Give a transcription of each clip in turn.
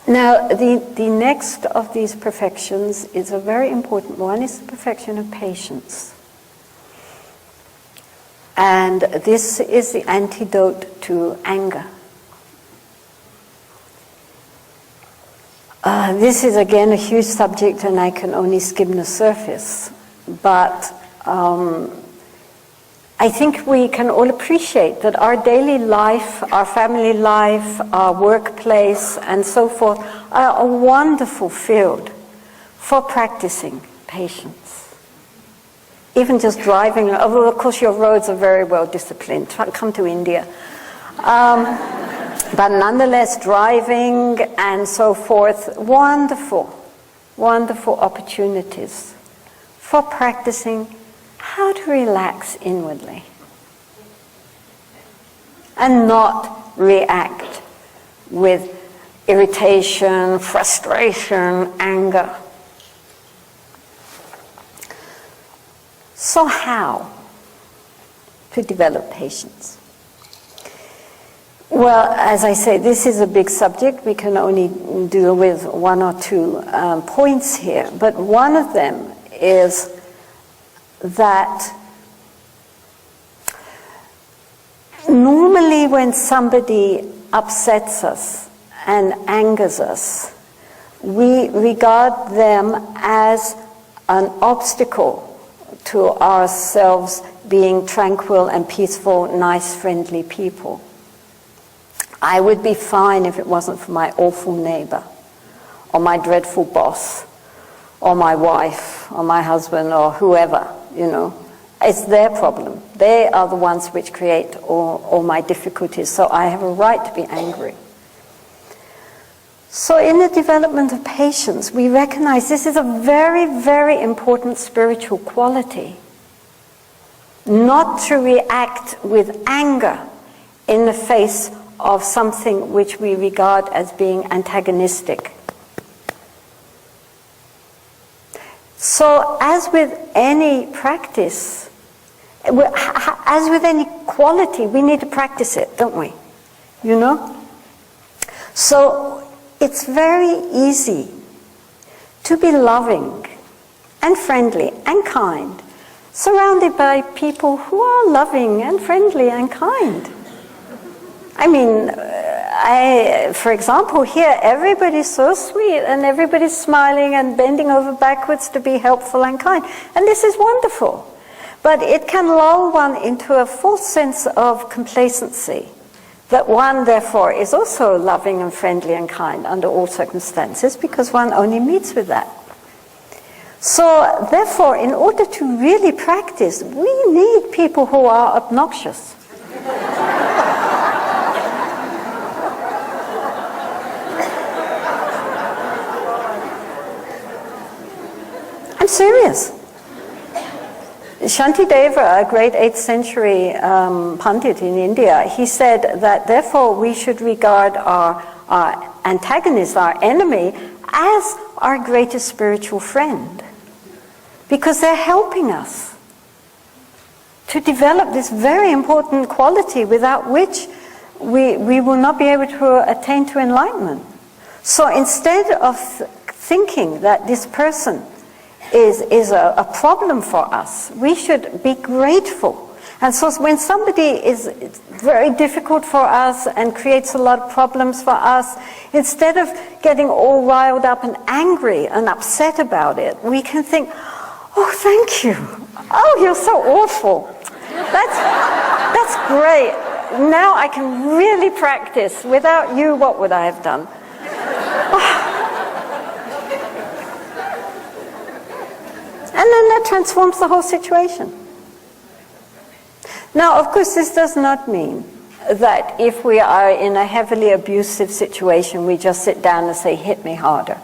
Now, the next of these perfections is a very important one, is the perfection of patience. And this is the antidote to anger. This is again a huge subject and I can only skim the surface, but I think we can all appreciate that our daily life, our family life, our workplace and so forth are a wonderful field for practicing patience. Even just driving, although of course your roads are very well disciplined, come to India. But nonetheless, driving and so forth, wonderful, wonderful opportunities for practicing how to relax inwardly and not react with irritation, frustration, anger. So how to develop patience? Well, as I say, this is a big subject. We can only deal with one or two points here. But one of them is that normally when somebody upsets us and angers us, we regard them as an obstacle to ourselves being tranquil and peaceful, nice, friendly people. I would be fine if it wasn't for my awful neighbor, or my dreadful boss, or my wife, or my husband, or whoever, you know. It's their problem. They are the ones which create all my difficulties, so I have a right to be angry. So in the development of patience, we recognize this is a very, very important spiritual quality. Not to react with anger in the face of something which we regard as being antagonistic. So as with any practice, as with any quality, we need to practice it, don't we? You know? So it's very easy to be loving and friendly and kind, surrounded by people who are loving and friendly and kind. I mean, for example, here everybody's so sweet and everybody's smiling and bending over backwards to be helpful and kind. And this is wonderful. But it can lull one into a false sense of complacency, that one, therefore, is also loving and friendly and kind under all circumstances because one only meets with that. So, therefore, in order to really practice, we need people who are obnoxious. I'm serious. Shantideva, a great 8th century Pandit in India, he said that therefore we should regard our antagonist, our enemy, as our greatest spiritual friend. Because they're helping us to develop this very important quality without which we will not be able to attain to enlightenment. So instead of thinking that this person is a problem for us, we should be grateful. And so when somebody is very difficult for us and creates a lot of problems for us, instead of getting all riled up and angry and upset about it, we can think, oh, thank you. Oh, you're so awful. That's great. Now I can really practice. Without you, what would I have done? And then that transforms the whole situation. Now, of course, this does not mean that if we are in a heavily abusive situation, we just sit down and say, hit me harder.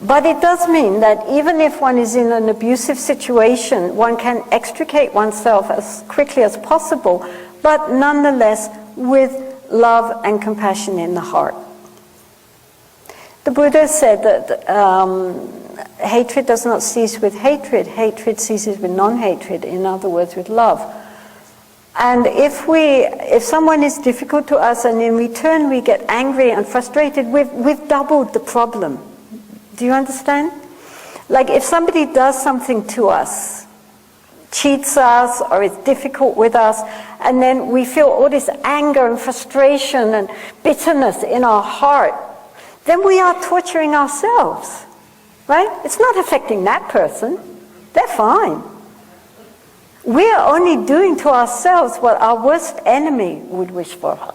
But it does mean that even if one is in an abusive situation, one can extricate oneself as quickly as possible, but nonetheless with love and compassion in the heart. The Buddha said that hatred does not cease with hatred. Hatred ceases with non-hatred, in other words, with love. And if someone is difficult to us and in return we get angry and frustrated, we've doubled the problem. Do you understand? Like if somebody does something to us, cheats us or is difficult with us, and then we feel all this anger and frustration and bitterness in our heart, then we are torturing ourselves, right? It's not affecting that person. They're fine. We are only doing to ourselves what our worst enemy would wish for us,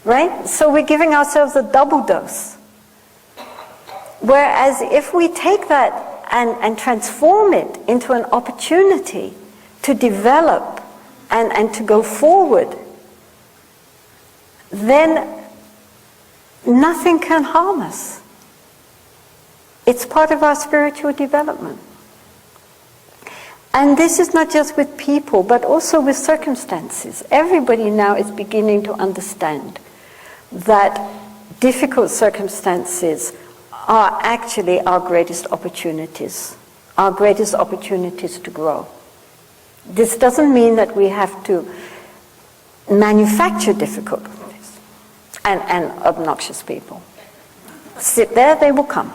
right? So we're giving ourselves a double dose. Whereas if we take that and transform it into an opportunity to develop and to go forward, then nothing can harm us. It's part of our spiritual development. And this is not just with people, but also with circumstances. Everybody now is beginning to understand that difficult circumstances are actually our greatest opportunities to grow. This doesn't mean that we have to manufacture difficulties and obnoxious people. Sit there, they will come.